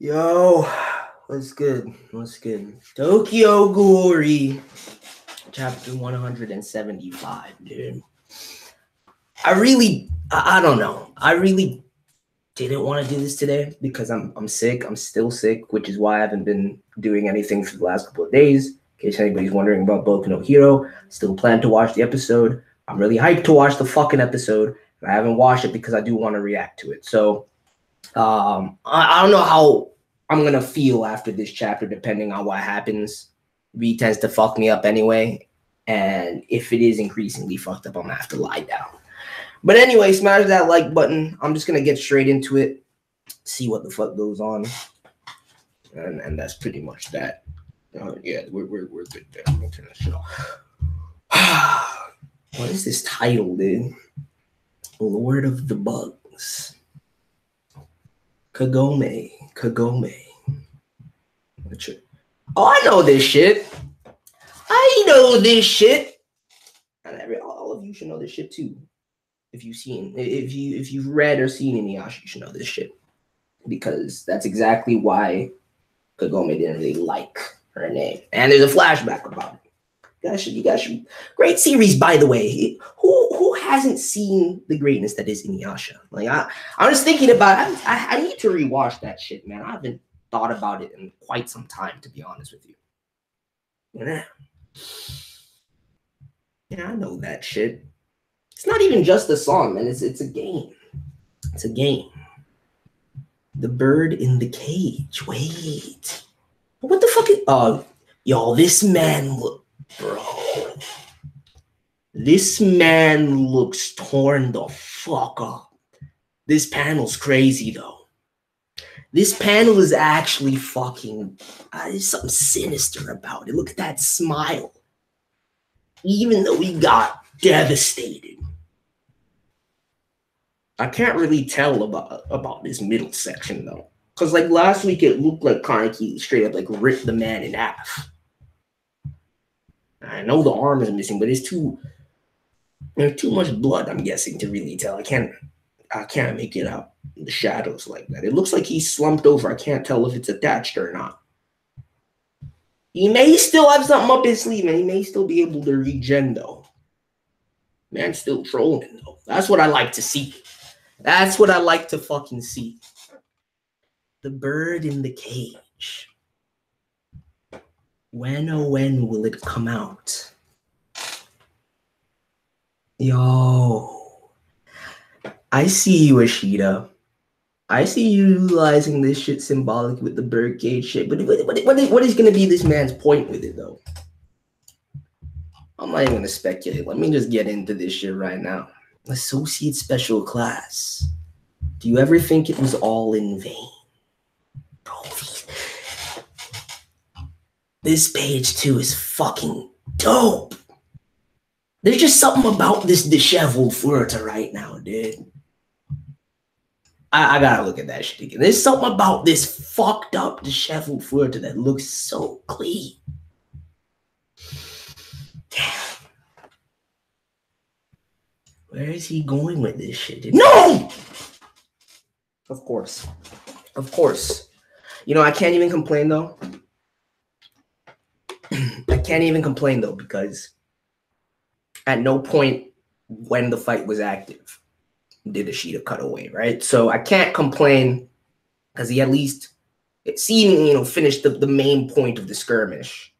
Yo, what's good? What's good? Tokyo Ghoul, chapter 175, dude. I don't know. I really didn't want to do this today because I'm sick. I'm still sick, which is why I haven't been doing anything for the last couple of days. In case anybody's wondering about Boku no Hero, still plan to watch the episode. I'm really hyped to watch the fucking episode, but I haven't watched it because I do want to react to it. So, I don't know how I'm gonna feel after this chapter, depending on what happens. V tends to fuck me up anyway, and if it is increasingly fucked up, I'm gonna have to lie down. But anyway, smash that like button. I'm just gonna get straight into it, see what the fuck goes on, and that's pretty much that. Yeah, we're good there. I'm gonna turn that shit off. What is this title, dude? Lord of the Bugs. Kagome. Oh, I know this shit. And all of you should know this shit too. If you've read or seen Inuyasha, you should know this shit. Because that's exactly why Kagome didn't really like her name. And there's a flashback about it. You guys should. Great series, by the way. Who hasn't seen the greatness that is Inuyasha? Like I was thinking about it. I need to rewatch that shit, man. I haven't thought about it in quite some time, to be honest with you. Yeah, I know that shit. It's not even just a song, man. It's a game. It's a game. The bird in the cage. Wait. What the fuck is yo, this man bro. This man looks torn the fuck up. This panel's crazy though. This panel is actually fucking there's something sinister about it. Look at that smile. Even though he got devastated. I can't really tell about this middle section though. Cause like last week it looked like Kaneki straight up like ripped the man in half. I know the arm is missing, but there's too much blood, I'm guessing, to really tell. I can't make it out in the shadows like that. It looks like he's slumped over. I can't tell if it's attached or not. He may still have something up his sleeve, and he may still be able to regen, though. Man's still trolling, though. That's what I like to see. That's what I like to fucking see. The bird in the cage. When, oh when will it come out? Yo. I see you, Ashita. I see you utilizing this shit symbolic with the bird cage shit. But what is going to be this man's point with it, though? I'm not even going to speculate. Let me just get into this shit right now. Associate Special Class. Do you ever think it was all in vain? Bro, this page 2 is fucking dope. There's just something about this disheveled Furuta right now, dude. I gotta look at that shit again. There's something about this fucked up disheveled Furuta that looks so clean. Damn. Where is he going with this shit, dude? No! Of course. You know, I can't even complain, though. Because at no point when the fight was active did Ashita cut away, right? So I can't complain because he at least seemingly, finished the main point of the skirmish.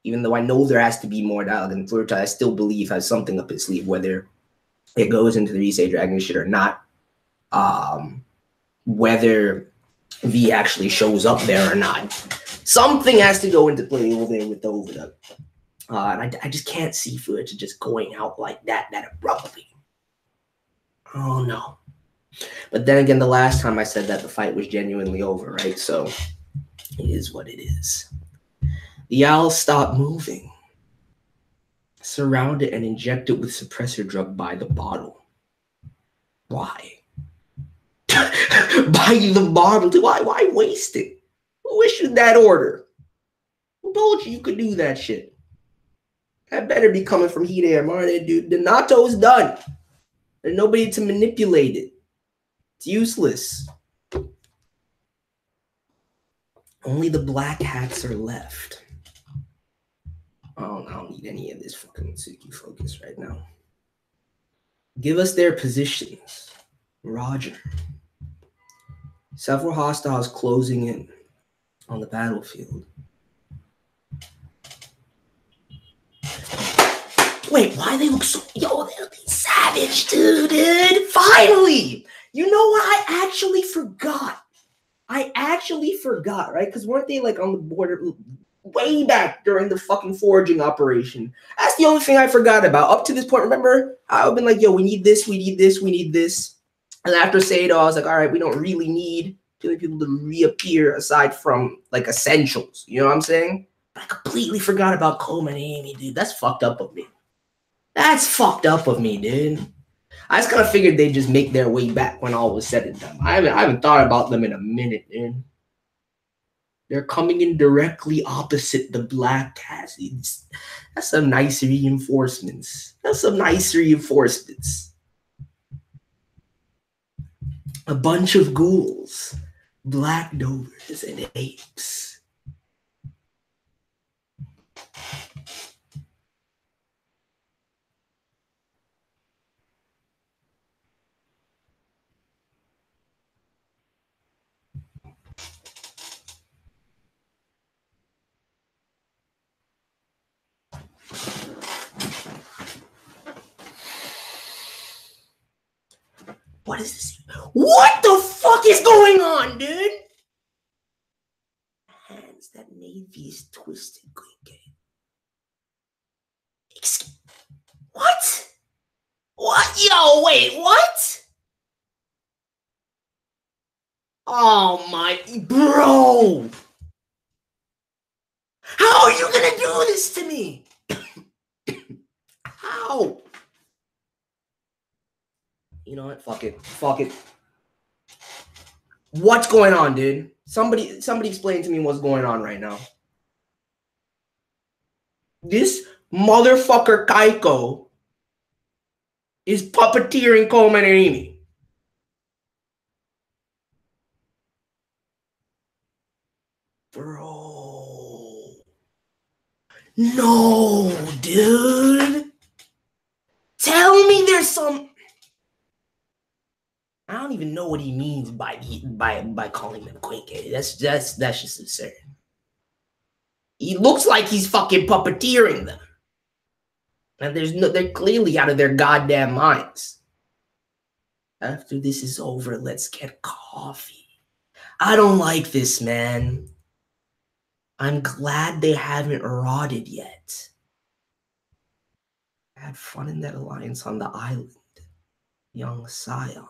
Even though I know there has to be more dialogue, and Furuta I still believe has something up his sleeve, whether it goes into the Risei Dragon shit or not. Whether V actually shows up there or not. Something has to go into play over there with the overdub. And I just can't see Furuta just going out like that abruptly. Oh, no. But then again, the last time I said that, the fight was genuinely over, right? So it is what it is. The owl stopped moving. Surrounded and injected with suppressor drug by the bottle. Why? By the bottle? Why waste it? Who issued that order? Who told you could do that shit? That better be coming from Hide Amane, dude. The Nato's done. There's nobody to manipulate it. It's useless. Only the black hats are left. I don't need any of this fucking Mitsuki focus right now. Give us their positions. Roger. Several hostiles closing in on the battlefield. Wait, why they look so... Yo, they're looking savage, dude. Finally! You know what? I actually forgot, right? Because weren't they like on the border way back during the fucking foraging operation? That's the only thing I forgot about. Up to this point, remember? I've been like, yo, we need this, we need this, we need this. And after Sado, I was like, all right, we don't really need too many people to reappear aside from like essentials. You know what I'm saying? But I completely forgot about Coleman and Amy, dude. That's fucked up of me. That's fucked up of me, dude. I just kind of figured they'd just make their way back when all was said and done. I haven't thought about them in a minute, dude. They're coming in directly opposite the black cats. That's some nice reinforcements. A bunch of ghouls, black dovers, and apes. What is this? What the fuck is going on, dude? Hands that made these twisted Quinke. What? What? Yo, wait, what? Oh my, bro. How are you gonna do this to me? How? You know what? Fuck it. What's going on, dude? Somebody explain to me what's going on right now. This motherfucker Kaiko is puppeteering Coleman and Amy. Bro. No, dude. Tell me there's some... I don't even know what he means by calling them Quinke. That's just absurd. He looks like he's fucking puppeteering them. And they're clearly out of their goddamn minds. After this is over, let's get coffee. I don't like this, man. I'm glad they haven't rotted yet. I had fun in that alliance on the island. Young Scion.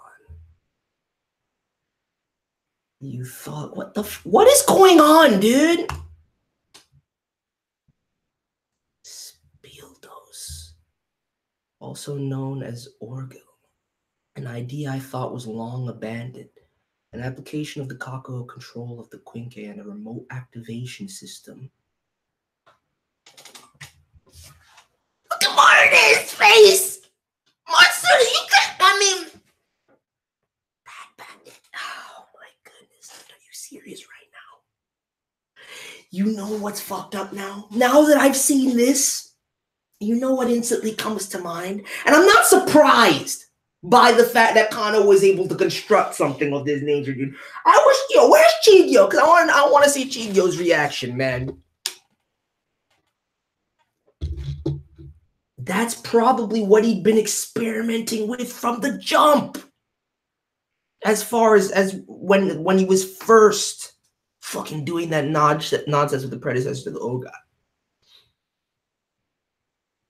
You thought, what is going on, dude? Spildos. Also known as Orgo. An idea I thought was long abandoned. An application of the Kako control of the Quinke and a remote activation system. Look at Marty's face! Monster, you can't, oh my goodness, are you serious right now? You know what's fucked up now? Now that I've seen this, you know what instantly comes to mind? And I'm not surprised by the fact that Kano was able to construct something of this nature, dude. I wish, yo, where's Chigyo? Because I want to see Chigyo's reaction, man. That's probably what he'd been experimenting with from the jump. As far as when he was first fucking doing that nonsense with the predecessor to the Oga.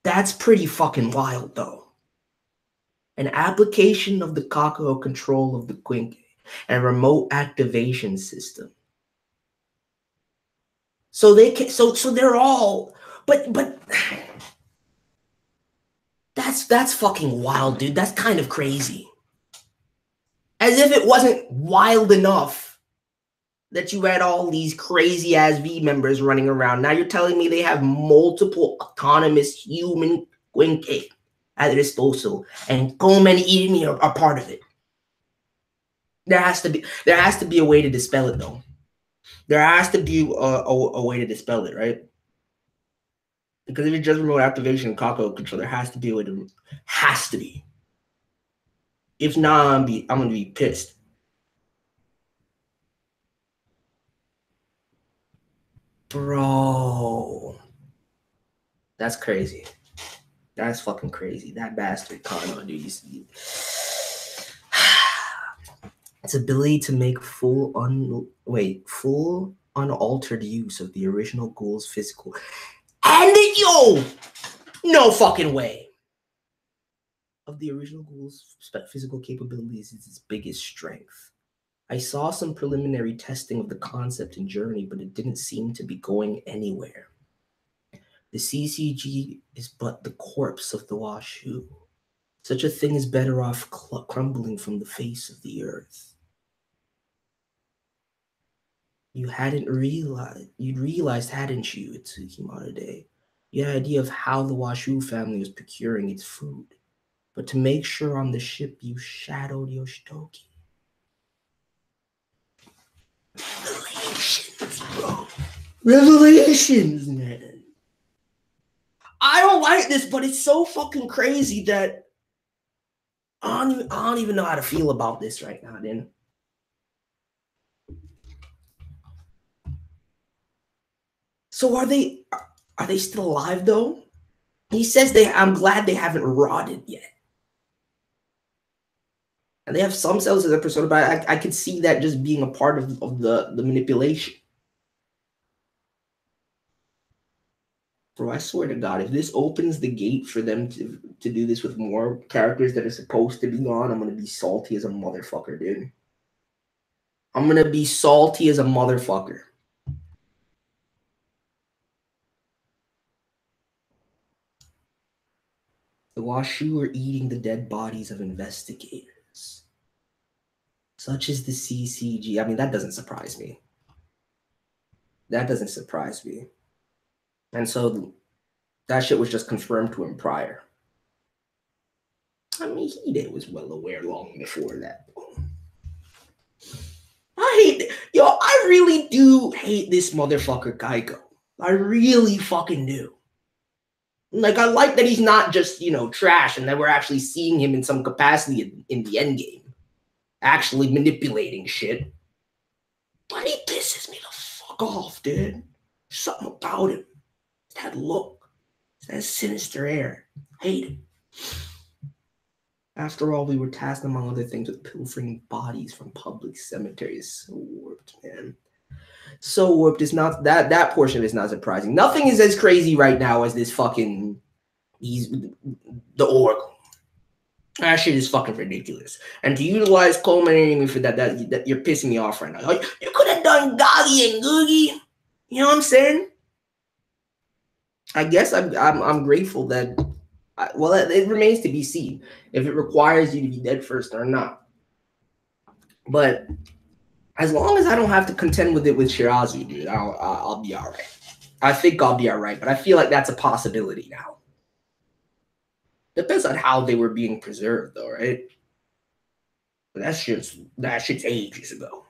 That's pretty fucking wild, though. An application of the Kako control of the Quinke and a remote activation system. So they can, so they're all, but that's fucking wild, dude. That's kind of crazy. As if it wasn't wild enough that you had all these crazy ass V members running around. Now you're telling me they have multiple autonomous human Quinke at their disposal, and Coleman and Amy are part of it. There has to be a way to dispel it, though. There has to be a way to dispel it, right? Because if it's just remote activation and Kako control, there has to be a way to. Has to be. If not, I'm gonna be pissed. Bro. That's crazy. That's fucking crazy. That bastard Kano, dude. Its ability to make full unaltered use of the original Ghoul's physical. And yo! No fucking way. Of the original Ghoul's physical capabilities is its biggest strength. I saw some preliminary testing of the concept in Germany, but it didn't seem to be going anywhere. The CCG is but the corpse of the Washu. Such a thing is better off crumbling from the face of the earth. You'd realized, hadn't you, Tsukimata Day? You had an idea of how the Washu family was procuring its food. But to make sure on the ship, you shadowed Yoshitoki. Revelations, bro. Revelations, man. I don't like this, but it's so fucking crazy that I don't even know how to feel about this right now, then. So are they still alive though? He says I'm glad they haven't rotted yet. And they have some cells as a persona, but I could see that just being a part of the manipulation. Bro, I swear to God, if this opens the gate for them to do this with more characters that are supposed to be gone, I'm going to be salty as a motherfucker, dude. I'm going to be salty as a motherfucker. The Washu are eating the dead bodies of investigators. Such as the CCG. I mean, that doesn't surprise me. That doesn't surprise me. And so that shit was just confirmed to him prior. I mean, Hide was well aware long before that. I really do hate this motherfucker Kaiko. I really fucking do. Like, I like that he's not just, trash and that we're actually seeing him in some capacity in the endgame. Actually manipulating shit. But he pisses me the fuck off, dude. There's something about him. That look. That sinister air. I hate it. After all, we were tasked, among other things, with pilfering bodies from public cemeteries. So warped, man. So warped. It's not that portion of it is not surprising. Nothing is as crazy right now as this fucking the Oracle. That shit is fucking ridiculous. And to utilize culminating me for that you're pissing me off right now. Like, you could have done Gagi and Googie. You know what I'm saying? I guess I'm grateful that. Well, it remains to be seen if it requires you to be dead first or not. But as long as I don't have to contend with it with Shirazu, dude, I'll be all right. I think I'll be all right, but I feel like that's a possibility now. Depends on how they were being preserved, though, right? But that shit's ages ago.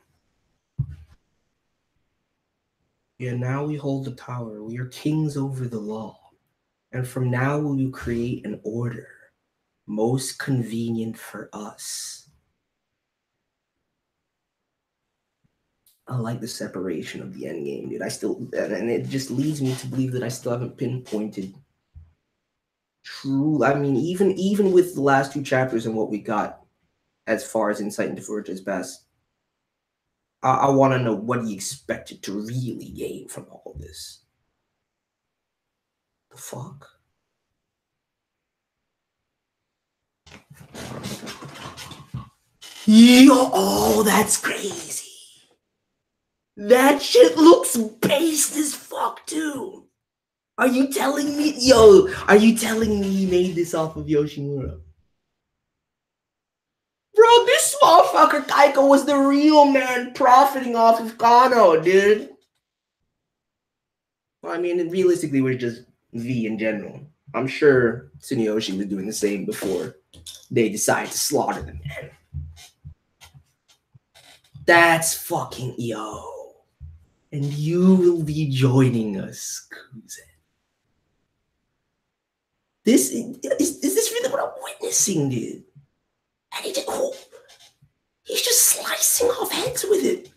Yeah, now we hold the tower. We are kings over the law. And from now we will create an order most convenient for us. I like the separation of the end game, dude. And it just leads me to believe that I still haven't pinpointed true. I mean, even with the last 2 chapters and what we got as far as insight into Forge's best, I want to know what he expected to really gain from all this. The fuck? Yo, oh, that's crazy. That shit looks based as fuck, too. Are you telling me? Yo, are you telling me he made this off of Yoshimura? Bro, this motherfucker Kaiko was the real man profiting off of Kano, dude. Well, I mean, realistically, we're just V in general. I'm sure Tsuneyoshi was doing the same before they decided to slaughter the man. That's fucking yo. and you will be joining us, Kuzen. This is this really what I'm witnessing, dude? And he's just slicing off heads with it.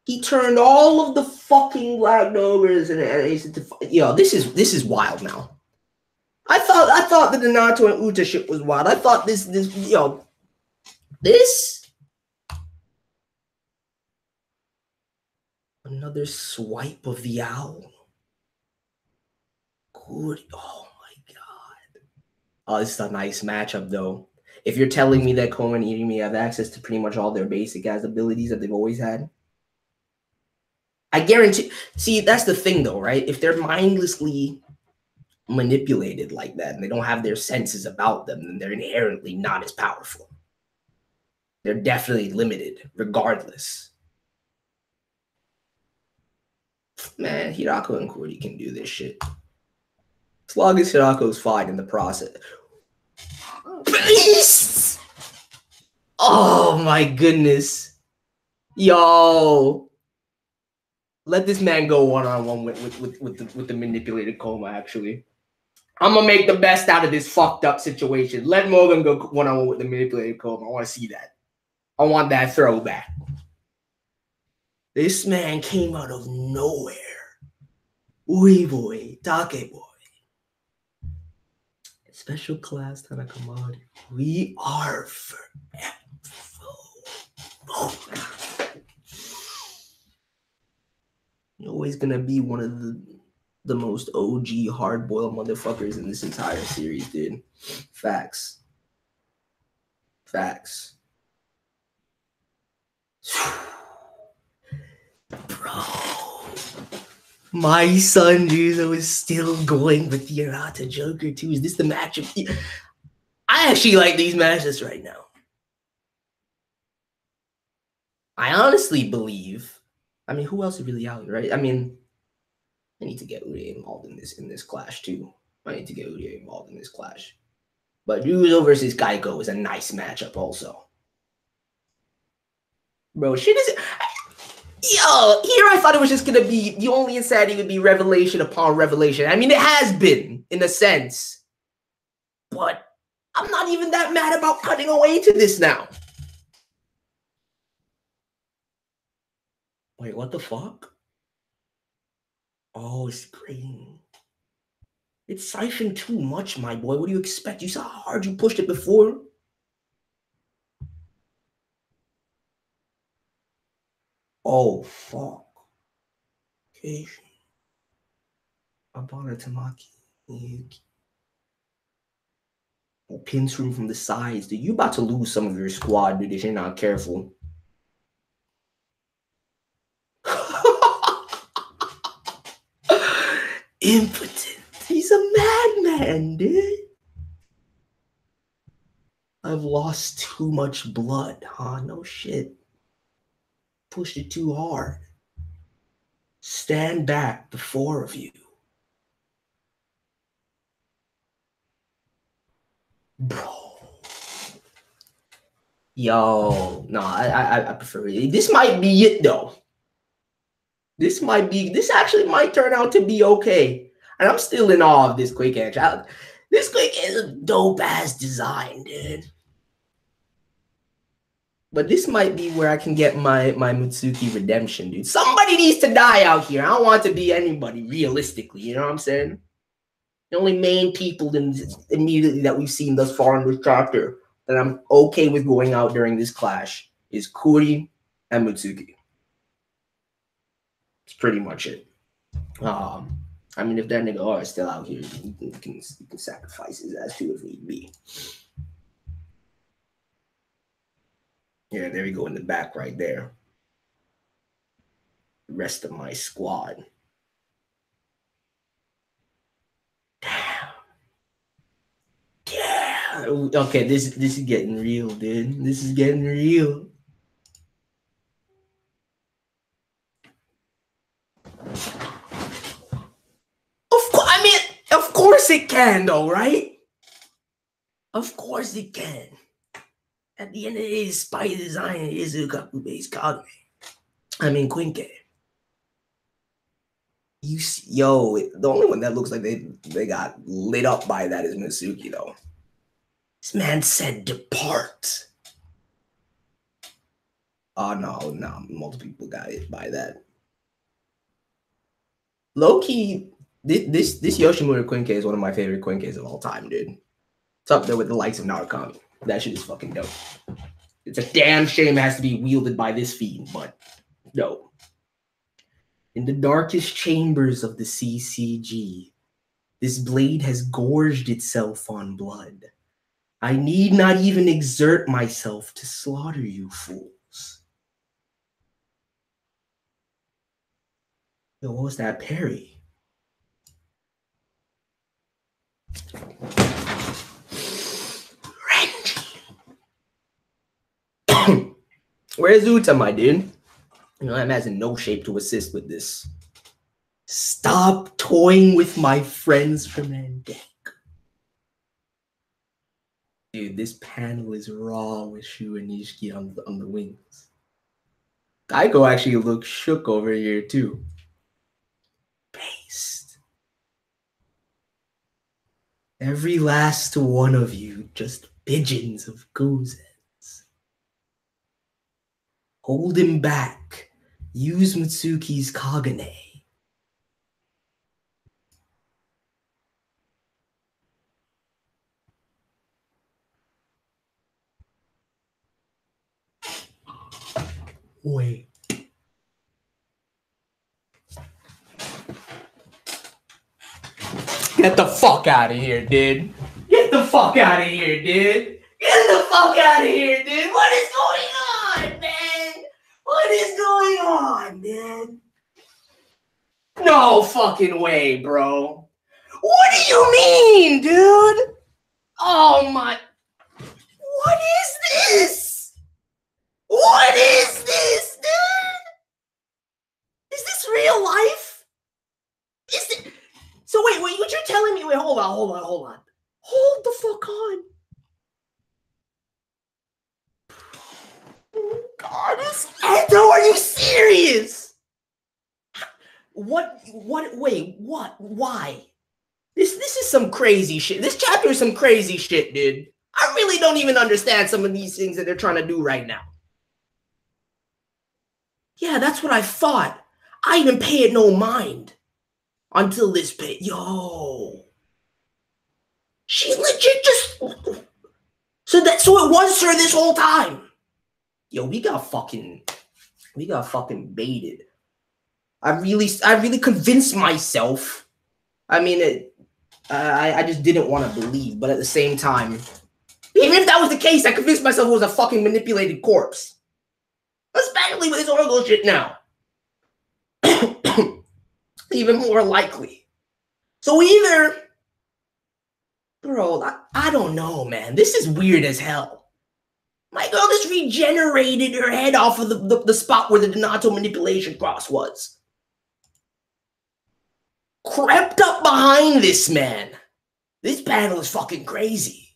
He turned all of the fucking black ogres and he said, "Yo, this is wild now." I thought the Naruto and Uta shit was wild. I thought this another swipe of the owl. Good. Oh my god. Oh, this is a nice matchup though. If you're telling me that Koma and Irimi have access to pretty much all their basic ass abilities that they've always had, I guarantee. See, that's the thing though, right? If they're mindlessly manipulated like that and they don't have their senses about them, then they're inherently not as powerful. They're definitely limited regardless. Man, Hirako and Kuri can do this shit. As long as Hirako's fine in the process. Beasts! Oh my goodness. Yo. Let this man go one-on-one with the manipulated Koma, actually. I'm going to make the best out of this fucked up situation. Let Morgan go one-on-one with the manipulated Koma. I want to see that. I want that throwback. This man came out of nowhere. Ui boy, Take boy. Special class Tanakamari. We are forever. Oh, you're always gonna be one of the most OG hard-boiled motherfuckers in this entire series, dude. Facts. Facts. Bro. My son, dude, I was still going with the Hirata Joker too. Is this the matchup? I actually like these matches right now. I honestly believe. I mean, who else is really out here, right? I mean, I need to get Urie involved in this clash too. I need to get Urie involved in this clash. But Ryuzo versus Kaiko is a nice matchup also. Bro, shit is. Yo, here I thought it was just gonna be the only insanity would be revelation upon revelation. I mean, it has been in a sense, but I'm not even that mad about cutting away to this now. Wait, what the fuck? Oh, it's green. It's siphoned too much, my boy. What do you expect? You saw how hard you pushed it before. Oh, fuck. Okay. Abara Tamaki. Oh, pins from the sides. Dude, you about to lose some of your squad, dude, if you're not careful. Impotent. He's a madman, dude. I've lost too much blood, huh? No shit. Pushed it too hard. Stand back, the four of you. Bro. Yo, no, I prefer it. This might be it though. This actually might turn out to be okay. And I'm still in awe of this quick edge. This quick is a dope ass design, dude. But this might be where I can get my Mutsuki redemption, dude. Somebody needs to die out here. I don't want to be anybody, realistically. You know what I'm saying? The only main people immediately that we've seen thus far in this chapter that I'm okay with going out during this clash is Kuri and Mutsuki. It's pretty much it. I mean, if that nigga is still out here, you can sacrifice his ass too if need be. Yeah, there we go in the back right there. The rest of my squad. Damn. Yeah. Okay, this is getting real, dude. This is getting real. Of course it can, though, right? Of course it can. At the end of the day, despite design, it is a Gaku-based Kagami. I mean, Quinke. Yo, the only one that looks like they got lit up by that is Mitsuki, though. This man said depart. Oh no, multiple people got it by that. Low-key, this Yoshimura Quinke is one of my favorite Quinkes of all time, dude. It's up there with the likes of Narukami. That shit is fucking dope. It's a damn shame it has to be wielded by this fiend, but no. In the darkest chambers of the CCG, this blade has gorged itself on blood. I need not even exert myself to slaughter you fools. Yo, what was that parry? Where's Uta, my dude? You know, that man's in no shape to assist with this. Stop toying with my friends from Andek. Dude, this panel is raw with Shu and Nishiki on the wings. Geico actually looks shook over here, too. Based. Every last one of you, just pigeons of Gozens. Hold him back. Use Mitsuki's Kagane. Wait. Get the fuck out of here, dude. Get the fuck out of here, dude. Get the fuck out of here, dude. What is going on, man? What is going on, man? No fucking way, bro. What do you mean, dude? Oh my. What is this? What is this, dude? Is this real life? Is it? So wait, what you're telling me? Wait, hold on. Hold the fuck on. Oh God, it's Edo, are you serious? What, wait, what, why? This is some crazy shit. This chapter is some crazy shit, dude. I really don't even understand some of these things that they're trying to do right now. Yeah, that's what I thought. I even pay it no mind. Until this bit, yo. She legit just... So it was her this whole time. Yo, we got fucking baited. I really convinced myself. I mean, I just didn't want to believe, but at the same time, even if that was the case, I convinced myself it was a fucking manipulated corpse. Especially with this Oracle shit now. Even more likely. So either, bro, I don't know, man. This is weird as hell. My girl just regenerated her head off of the spot where the Donato manipulation cross was. Crept up behind this man. This panel is fucking crazy.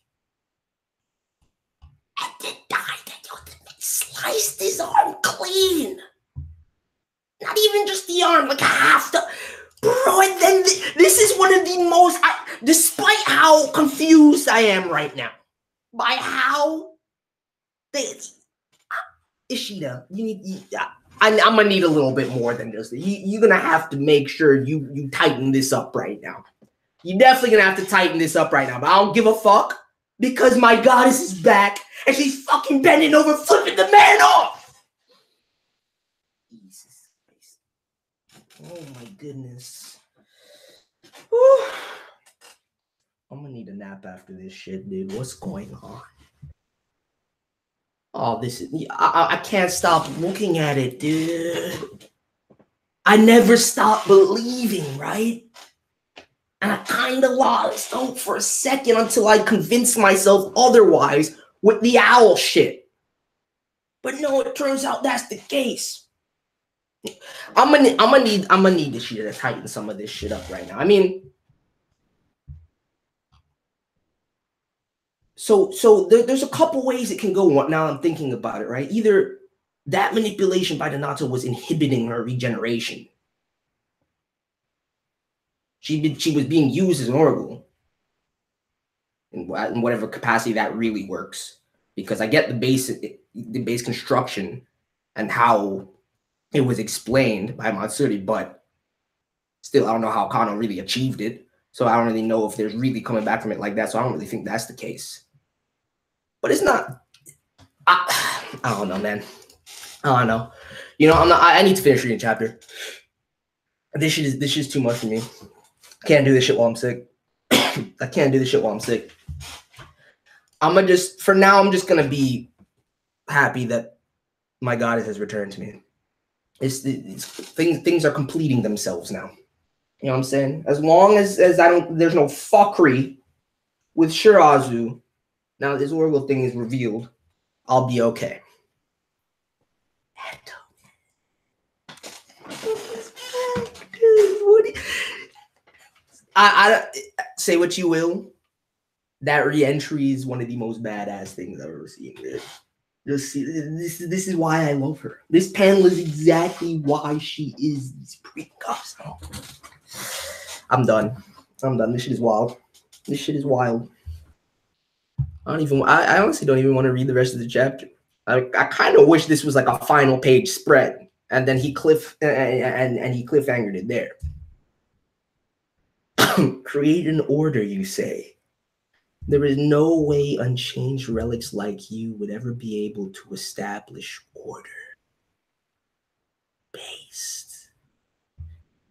And then died. Sliced his arm clean. Not even just the arm, like half the... Bro, and then this is one of the most... despite how confused I am right now, by how... Ishida, I'm going to need a little bit more than just... You're going to have to make sure you tighten this up right now. You're definitely going to have to tighten this up right now, but I don't give a fuck, because my goddess is back, and she's fucking bending over, flipping the man off! Oh my goodness. Whew. I'm gonna need a nap after this shit, dude. What's going on? Oh, this is... I can't stop looking at it, dude. I never stopped believing, right? And I kind of lost hope for a second until I convinced myself otherwise with the owl shit. But no, it turns out that's the case. I'm gonna need this shit to tighten some of this shit up right now. I mean, so there's a couple ways it can go. Now I'm thinking about it, right? Either that manipulation by the Natsu was inhibiting her regeneration. She was being used as an Oracle in whatever capacity that really works. Because I get the base construction and how it was explained by Matsuri, but still, I don't know how Kano really achieved it. So I don't really know if there's really coming back from it like that. So I don't really think that's the case. But it's not. I don't know, man. I don't know. You know, I need to finish reading chapter. This shit is too much for me. I can't do this shit while I'm sick. I can't do this shit while I'm sick. For now, I'm just gonna be happy that my goddess has returned to me. Things are completing themselves now. You know what I'm saying? As long as there's no fuckery with Shirazu, now this Oracle thing is revealed, I'll be okay. Dude, I say what you will. That re-entry is one of the most badass things I've ever seen. This is why I love her. This panel is exactly why she is this pre-cuffs. I'm done. This shit is wild. I honestly don't even want to read the rest of the chapter. I kind of wish this was like a final page spread, and then he cliffhangered it there. Create an order, you say. There is no way unchanged relics like you would ever be able to establish order. Based.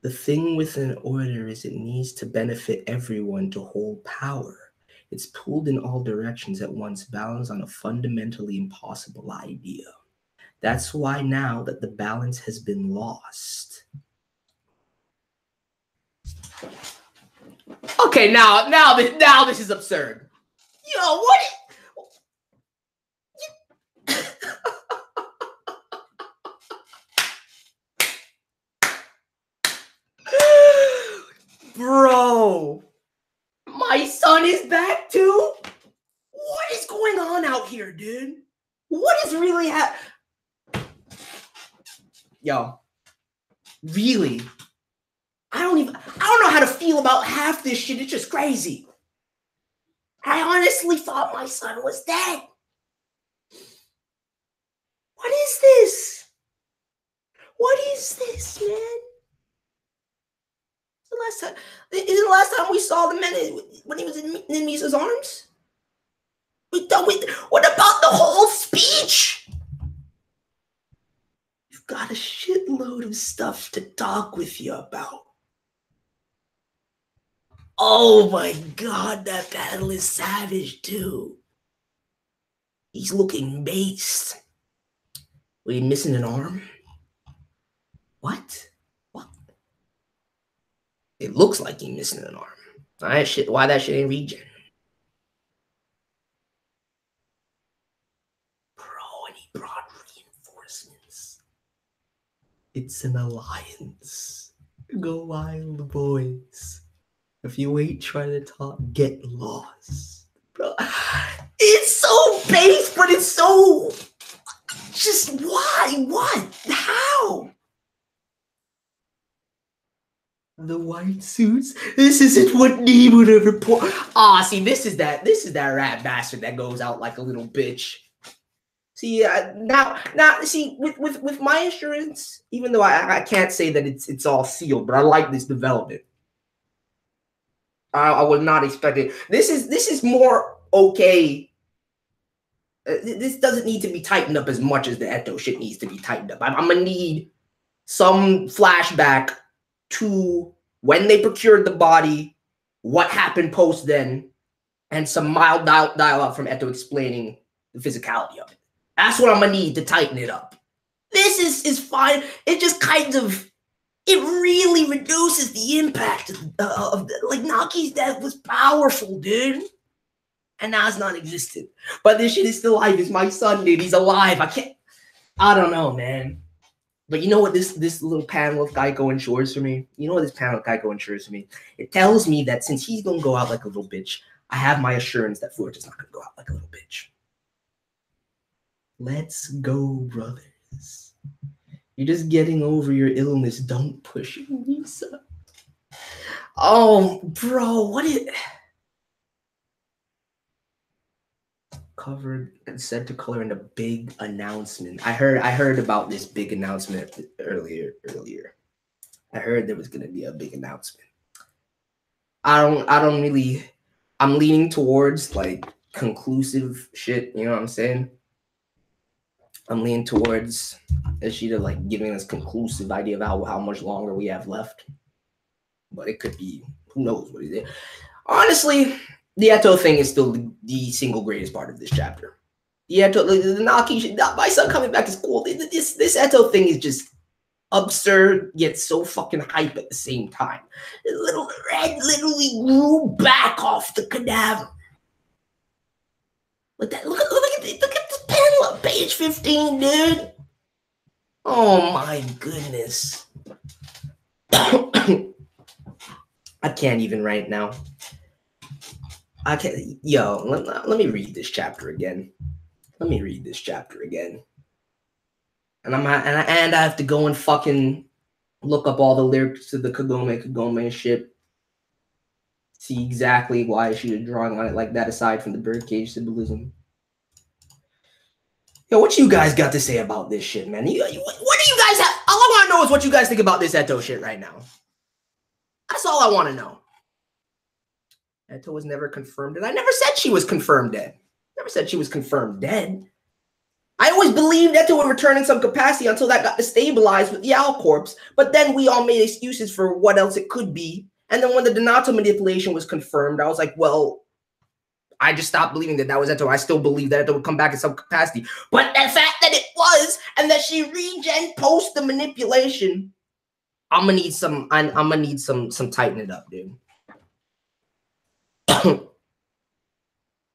The thing with an order is it needs to benefit everyone to hold power. It's pulled in all directions at once, balanced on a fundamentally impossible idea. That's why now that the balance has been lost. Okay, now this is absurd. Yo, what? Bro, my son is back too? What is going on out here, dude? What is really happening? Yo, really? I don't know how to feel about half this shit. It's just crazy. I honestly thought my son was dead. What is this? What is this, man? Is it the last time we saw the man when he was in Misa's arms? What about the whole speech? You've got a shitload of stuff to talk with you about. Oh my god, that battle is savage too. He's looking based. Were you missing an arm? What? It looks like he's missing an arm. Why that shit ain't regen? Bro, and he brought reinforcements. It's an alliance. Go wild, boys. If you ain't trying to talk, get lost. Bro, it's so base, but it's so... Just why? What? How? The white suits? This isn't what Neem would ever pour. See, this is that rat bastard that goes out like a little bitch. See, now, see, with my insurance, even though I can't say that it's all sealed, but I like this development. I would not expect it. This is more okay. This doesn't need to be tightened up as much as the Eto shit needs to be tightened up. I'm gonna need some flashback to when they procured the body, what happened post then, and some mild dialogue from Eto explaining the physicality of it. That's what I'm gonna need to tighten it up. This is fine. It just kind of, it really reduces the impact of like Naki's death was powerful, dude. And now it's non-existent. But this shit is still alive. It's my son, dude. He's alive. I don't know, man. But you know what this little panel of Geico ensures for me? You know what this panel of Geico ensures for me? It tells me that since he's going to go out like a little bitch, I have my assurance that Fuerte's not going to go out like a little bitch. Let's go, brothers. this. You're just getting over your illness. Don't push it, Lisa. Oh, bro, what is... Covered and said to color in a big announcement. I heard about this big announcement earlier. I heard there was gonna be a big announcement. I'm leaning towards like conclusive shit, you know what I'm saying? I'm leaning towards Ishida like giving us conclusive idea of how much longer we have left. But it could be, who knows what it is. Honestly, the Eto thing is still the single greatest part of this chapter. The Eto, the Naki, my son coming back is cool. This Eto thing is just absurd, yet so fucking hype at the same time. The little red literally grew back off the cadaver. Look at this panel on page 15, dude. Oh my goodness. I can't even right now. I can't. Yo, let me read this chapter again. And I have to go and fucking look up all the lyrics to the Kagome shit. See exactly why she was drawing on it like that, aside from the birdcage symbolism. Yo, what you guys got to say about this shit, man? What do you guys have? All I want to know is what you guys think about this Eto shit right now. That's all I want to know. Eto was never confirmed dead. I never said she was confirmed dead. Never said she was confirmed dead. I always believed Eto would return in some capacity until that got destabilized with the Owl Corpse. But then we all made excuses for what else it could be. And then when the Donato manipulation was confirmed, I was like, well, I just stopped believing that was Eto. I still believe that Eto would come back in some capacity. But the fact that it was, and that she regen post the manipulation, I'm gonna need some tighten it up, dude.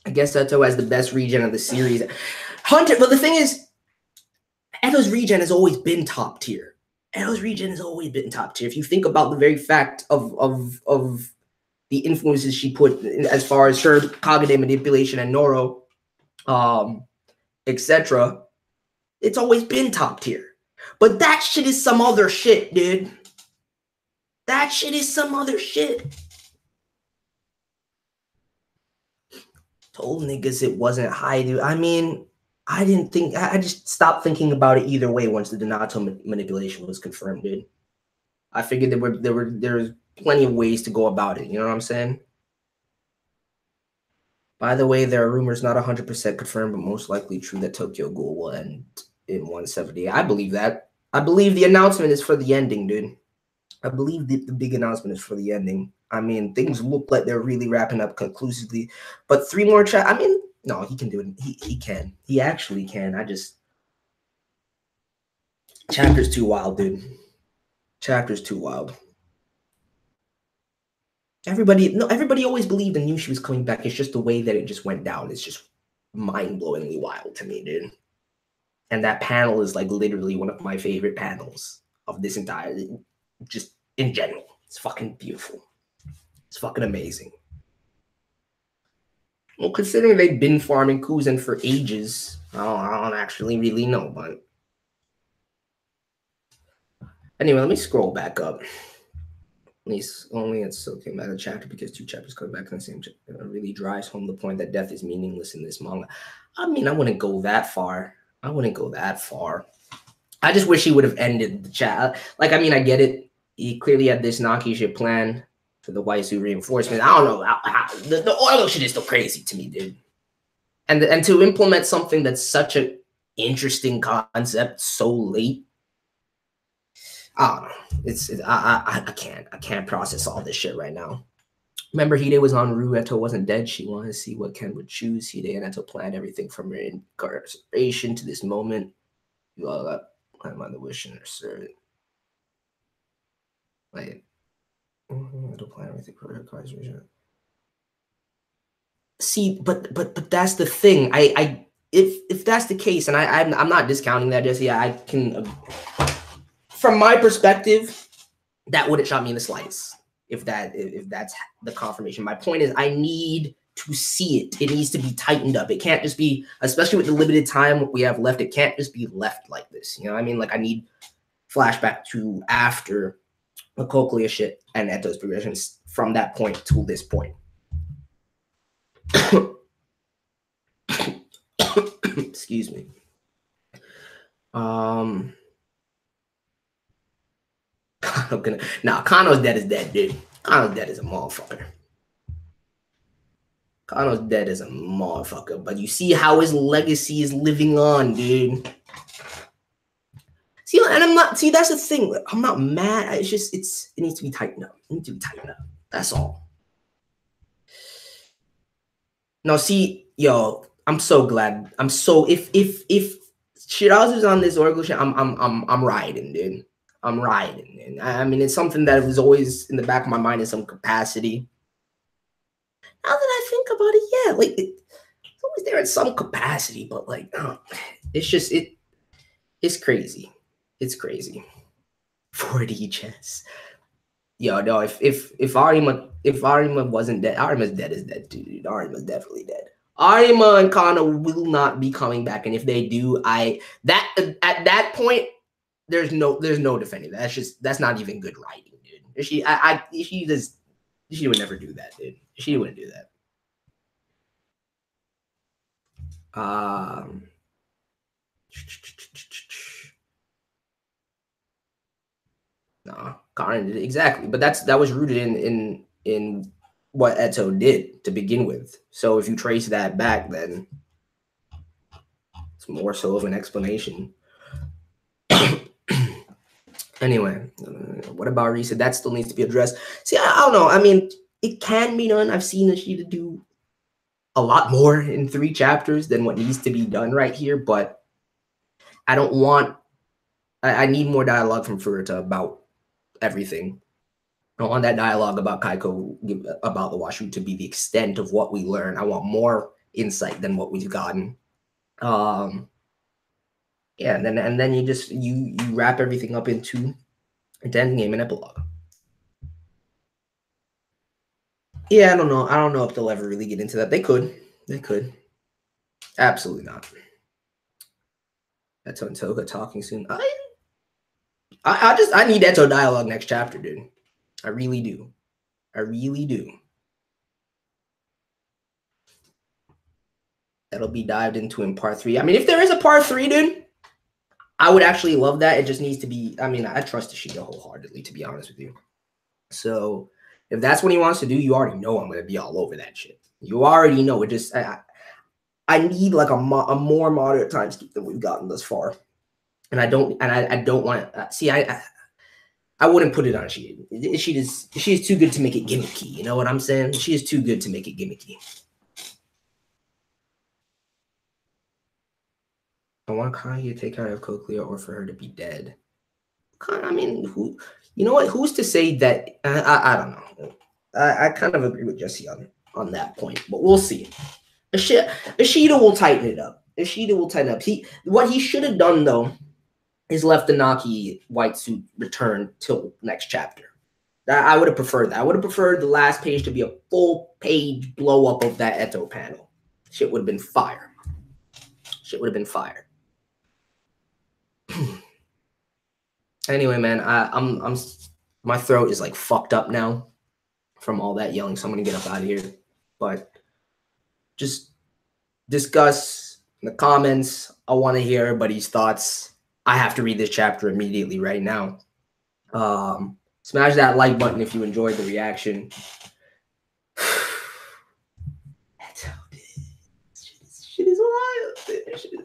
I guess Eto has the best regen of the series. Hunter, but the thing is, Eto's regen has always been top tier. If you think about the very fact of the influences she put in, as far as her Kagane manipulation and Noro, etc., it's always been top tier. But that shit is some other shit, dude. That shit is some other shit. Told niggas it wasn't high, dude. I mean, I just stopped thinking about it either way once the Donato manipulation was confirmed, dude. I figured there was plenty of ways to go about it. You know what I'm saying? By the way, there are rumors not 100% confirmed, but most likely true that Tokyo Ghoul will end in 170. I believe that. I believe the announcement is for the ending, dude. I believe the big announcement is for the ending. I mean, things look like they're really wrapping up conclusively. But 3 more I mean, no, he can do it. He can. He actually can. Chapter's too wild, dude. Chapter's too wild. Everybody always believed and knew she was coming back. It's just the way that it just went down. It's just mind-blowingly wild to me, dude. And that panel is like literally one of my favorite panels of this entire, just in general. It's fucking beautiful. It's fucking amazing. Well, considering they've been farming Kuzen for ages, I don't actually really know, but anyway, let me scroll back up. At least only it's okay by the chapter because 2 chapters come back in the same chapter. It really drives home the point that death is meaningless in this manga. I mean, I wouldn't go that far. I just wish he would have ended the chat. Like, I mean, I get it. He clearly had this Naki shit planned for the Waisu reinforcement. I don't know. The oil shit is still crazy to me, dude. And to implement something that's such an interesting concept so late, I don't know. I can't process all this shit right now. Remember, Hide was on Ru. Eto wasn't dead. She wanted to see what Ken would choose. Hide and Eto planned everything from her incarceration to this moment. You all got climb on the wish and her servant. Wait. Eto planned everything for her incarceration. See, but that's the thing. If that's the case, and I'm not discounting that, Jesse. I can, from my perspective, that wouldn't shot me in the slightest. If that's the confirmation. My point is, I need to see it. It needs to be tightened up. It can't just be, especially with the limited time we have left, it can't just be left like this. You know what I mean? Like, I need flashback to after the Cochlear shit and Eto's progressions from that point to this point. Excuse me. Kano's dead is dead, dude. Kano's dead as a motherfucker. Kano's dead as a motherfucker. But you see how his legacy is living on, dude. See, and I'm not, see, that's the thing. I'm not mad. It's just, it needs to be tightened up. It needs to be tightened up. That's all. No, see, yo, I'm so glad. I'm so, if Shirazu's on this Oracle shit, I'm riding, dude. I'm riding. And I mean, it's something that was always in the back of my mind in some capacity. Now that I think about it, yeah, like it's always there in some capacity, but like, it's just it's crazy. It's crazy. 4D chess. Yo, no, if Arima wasn't dead, Arima's dead is dead, dude. Arima's definitely dead. Arima and Kana will not be coming back, and if they do, at that point, there's no defending that. That's not even good writing, dude. She would never do that, dude. She wouldn't do that. No, Karen did it. Exactly, but that was rooted in what Eto did to begin with. So if you trace that back, then it's more so of an explanation. Anyway, what about Risa? That still needs to be addressed. See, I don't know. I mean, it can be done. I've seen Ishida do a lot more in 3 chapters than what needs to be done right here, but I don't want. I need more dialogue from Furuta about everything. I don't want that dialogue about Kaiko, about the Washu, to be the extent of what we learn. I want more insight than what we've gotten. Yeah, and then you wrap everything up into endgame and epilogue. Yeah, I don't know if they'll ever really get into that. They could. Absolutely not. Eto and Toga talking soon. I need Eto dialogue next chapter, dude. I really do. That'll be dived into in part 3. I mean, if there is a part 3, dude, I would actually love that. It just needs to be, I mean, I trust Ishida wholeheartedly, to be honest with you. So if that's what he wants to do, you already know I'm going to be all over that shit. You already know it. Just, I need like a more moderate time skip than we've gotten thus far. And I don't want to see, I wouldn't put it on Ishida. She's too good to make it gimmicky. You know what I'm saying? She is too good to make it gimmicky. I want Kanye to take care of Cochlear or for her to be dead. I mean, you know what? Who's to say that? I don't know. I kind of agree with Jesse on that point, but we'll see. Ishida will tighten it up. What he should have done, though, is left the Naki white suit return till next chapter. I would have preferred that. I would have preferred the last page to be a full page blow up of that Eto panel. Shit would have been fire. Anyway, man, I'm my throat is like fucked up now from all that yelling, so I'm gonna get up out of here. But just discuss in the comments. I want to hear everybody's thoughts. I have to read this chapter immediately right now. Smash that like button if you enjoyed the reaction. Shit is wild. Shit is